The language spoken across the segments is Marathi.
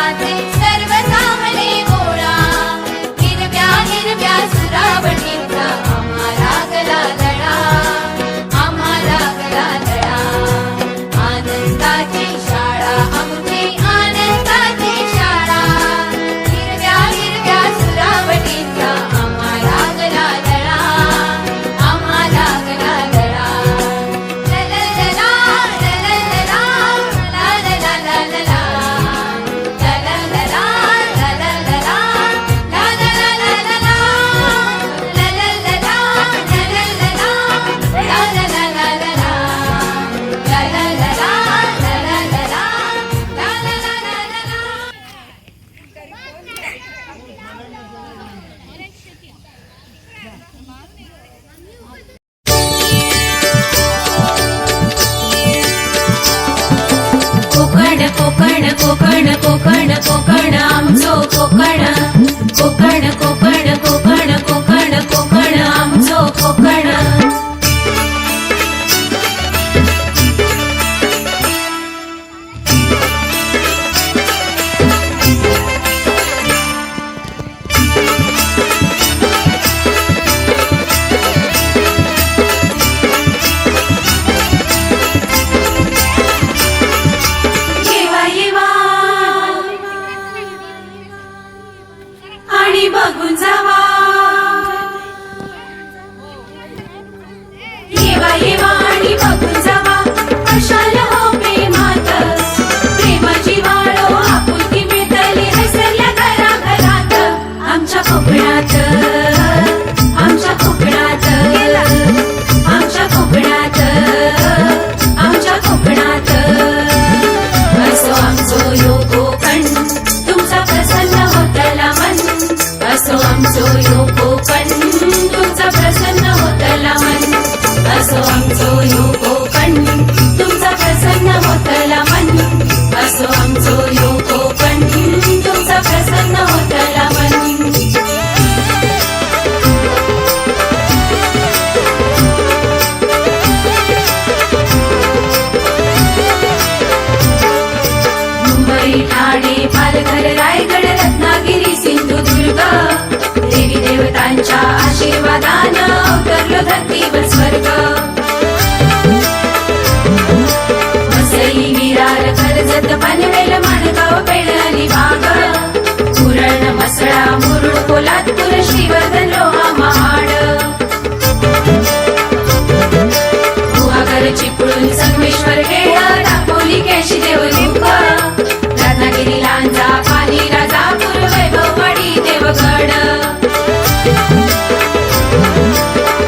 आनंदाचे सर्व सामने गोळा, हिरव्या हिरव्या सुरावटीचा आम्हा लागला लळा, आम्हा लागला लळा. आनंदाची शाळा आमची आनंदाची शाळा, हिरव्या हिरव्या सुरावटीचा आम्हा लागला लळा, आम्हा लागला लळा. लललला लललला लललला लललला लललला लललला कोकण कोकण कोकण कोकण कोकण आमचो कोकण, कोकण कोकण कोकण कोकण कोकण आमचो कोकण. येवा येवा आणि बघून जावा, येवा येवा आणि बघून जावा, आशाल हो प्रेमात, प्रेमाची वाळो आपुलकी मिळतली हैसरल्या घराघरात. आमच्या कोकणात, आमच्या कोकणात, आमच्या कोकणात, आमच्या कोकणात. असो आमचो यो कोकण, तुमचा प्रसन्न होतला मन. असो आमचो यो कोकण, तुमचा प्रसन्न होतला मन. असो आमचो यो कोकण, तुमचा प्रसन्न होतला मन. असो आमचो यो कोकण, तुमचा प्रसन्न होतला मन. मुंबई ठाणे पालघर रायगड रत्नागिरी सिंधुदुर्ग, देवी देवतांच्या आशीर्वादानं अवतरलो धरतीवर स्वर्ग. वसई विरार कर्जत पनवेल माणगाव पेण अलिबाग, उरण म्हसळा मुरुड पोलादपूर श्रीवर्धन लोहा महाड. गुहागर चिपळूण संगमेश्वर केळा दापोली केशी देवरुख, रत्नागिरी लांजा पाली राजापूर वैभववाडी देवगड.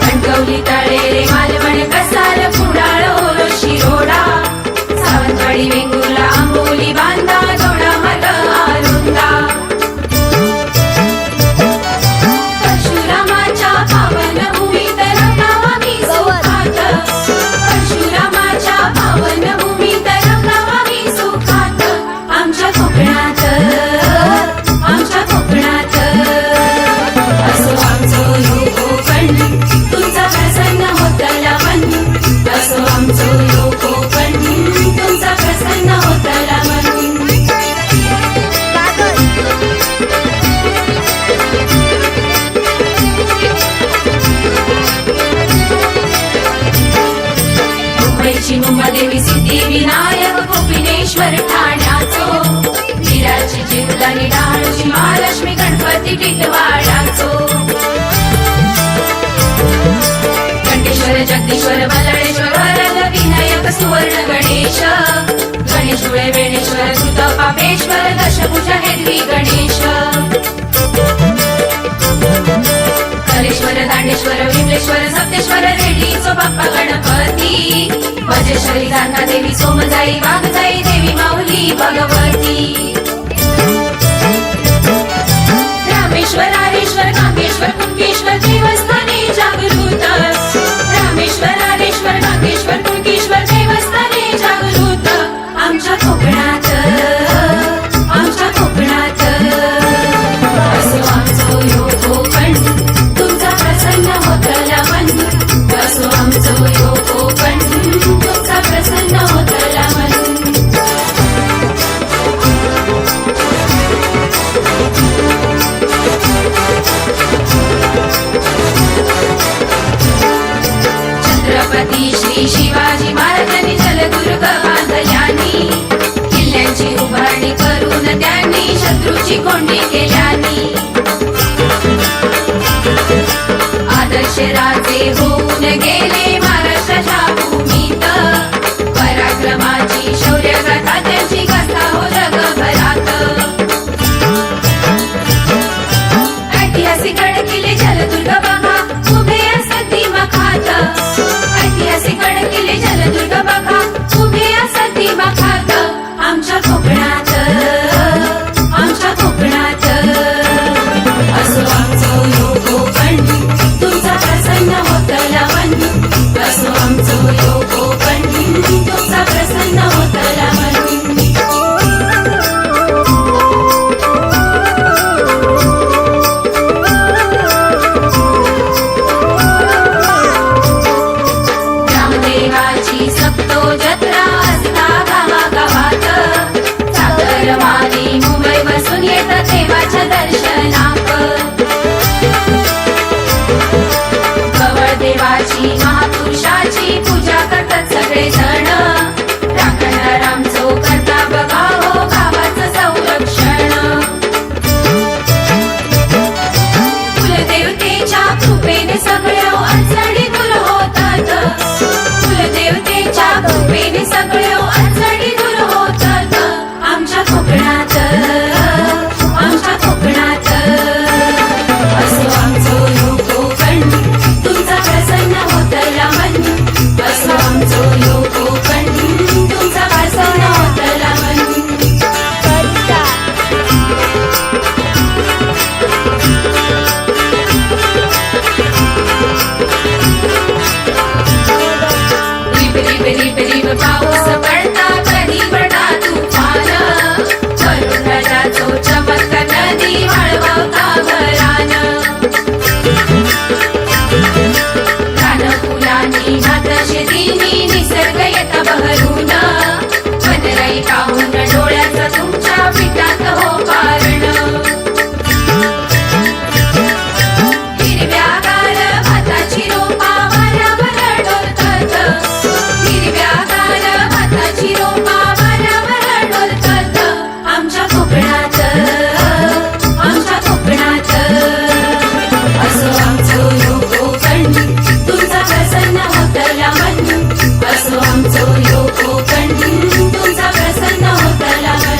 कणकवली तळेरे मालवण कसाल कुडाळ ओरो शिरोडा, सावंतवाडी वेंगुर्ला आंबोली बांधा दोडा मार्ग आरुंदा. परशुरामाच्या पावन भूमीत रमणावा मी सुखात, परशुरामाच्या पावन भूमीत रमणावा मी सुखात. आमच्या कोकणात, आमच्या कोकणात. असो आमचो यो कोकण, तुमचा प्रसन्न होतला मन. असो आमचो यो कोकण, तुमचा प्रसन्न होतला मन. मुंबईची मुंबादेवी सिद्धिविनायक गोपिनेश्वर ठाण्याचो, विराची जिवदानी डाळची महालक्ष्मी गणपती टिटवाळाचो. कंठेश्वर जगदीश्वर बल्लाळेश्वर वरद विनायक सुवर्ण गणेश, गणेश धुळे वेणेश्वर कृत पापेश्वर दशभुजा हेरवी गणेश. कलेश्वर दांडेश्वर विमलेश्वर सप्तेश्वर रेडीचो बाप्पा गणपती, वजेश्वरी जाता देवी सोमजाई वाघजाई देवी माऊली भगवती. रामेश्वर आरेश्वर कांकेश्वर कुणकेश्वर देवस्थाने जागृत, रामेश्वर आरेश्वर कांकेश्वर कुणकेश्वर देवस्थाने जागृत. आमच्या कोकणात, आमच्या कोकणात. असो आमचो यो कोकण, तुमचा प्रसन्न होतला मन. असो आमचो यो कोकण, तुमचा प्रसन्न होतला मन. शाहूची कोंडी केल्यानी आदर्श राजे होऊन गेले महाराष्ट्राच्या भूमीत पराक्रमाची शौर्य गाथा त्यांची गाथा हो जगभरात ऐतिहासिक गड किल्ले जलदुर्ग बघा उभे असत दिमाखात ऐतिहासिक गड किल्ले जलदुर्ग बघा उभे असत दिमाखात आमच्या कोकणात असो आमचो यो कोकण तुमचा प्रसन्न होतला मन असो आमचो यो कोकण तुमचा प्रसन्न होतला मन रामदेवाची सप्तो जत्रा असता गावागावात सागरमाली मुंबई बसून येत देवाच्या दर्शनाक गवळ देवाची महापुरुषाची पूजा करतात सगळे जण राखणार आमचो करता बघा हो गावाचं संरक्षण कुलदेवतेच्या कृपेने सगळ्या अडचणी दूर होतात कुलदेवतेच्या कृपेने सगळ्या अडचणी दूर होतात आमच्या कोकणात असो आमचो यो कोकण तुमचा प्रसन्न होतला मन असो आमचो यो कोकण तुमचा प्रसन्न होतला मन रिप रिप रिप रिप पाऊस पडता कधी पडा तुफान वरून राजाचो चमत्कार नदी वाळवता भरान रान फुलांनी भात शेतीनी निसर्ग येता बहरून वनराई पाहून डोळ्याचा तुमच्या पिठात हो कारण हिरव्यागार भाताची रोपा वाऱ्यावर डोलतात हिरव्यागार भाताची रोपा वाऱ्यावर डोलतात आमच्या कोकणात असो आमचो यो कोकण तुमचा प्रसन्न होतला मन असो आमचो यो कोकण तुमचा प्रसन्न होतला मन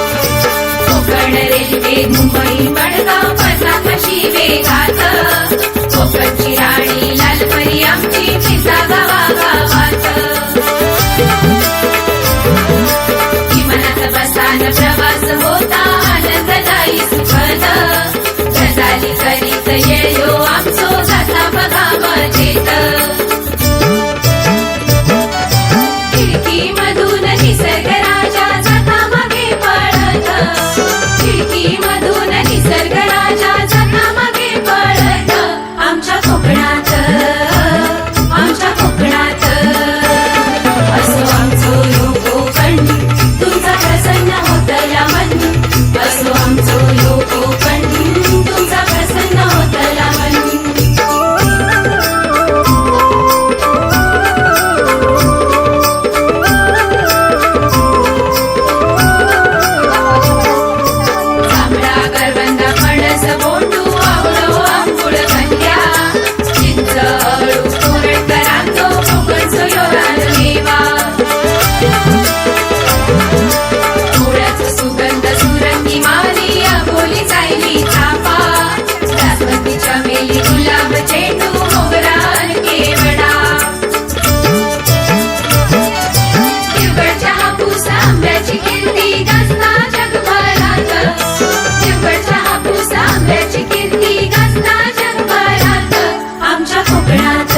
कोकण रेल्वे मुंबई मडगाव पथकाशी वेगात कोकणची राणी लालपरी आमची फिजा गावागावात विमानात बसान प्रवास होता आनंददायी सुखद गजाली करीत येयो आमचो जाता बघा मजेत खिडकीमधून निसर्ग राजा जाता मागे पळत खिडकीमधून निसर्ग राजा जाता मागे पळत आमच्या कोकणात असो आमचो यो कोकण तुमचा प्रसन्न होतला मन असो आमचो यो कोकण तुमचा प्रसन्न होतला मन जांभळा करवंदा फणस बोंडू आवळो आंबूळ कन्या चिंच अळू कोरटकरांचो कोकणचो यो रानमेवा फुलांचो सुगंध सुरंगी माली अबोली सायली चाफा जास्वंदी चमेली गुलाब चेंडू मोगरा अन केवडा दिवगडच्या हापूस आंब्याची कीर्ती गाजता जगभरात दिवगडच्या हापूस आंब्याची कीर्ती गाजता जगभरात आमच्या कोकणात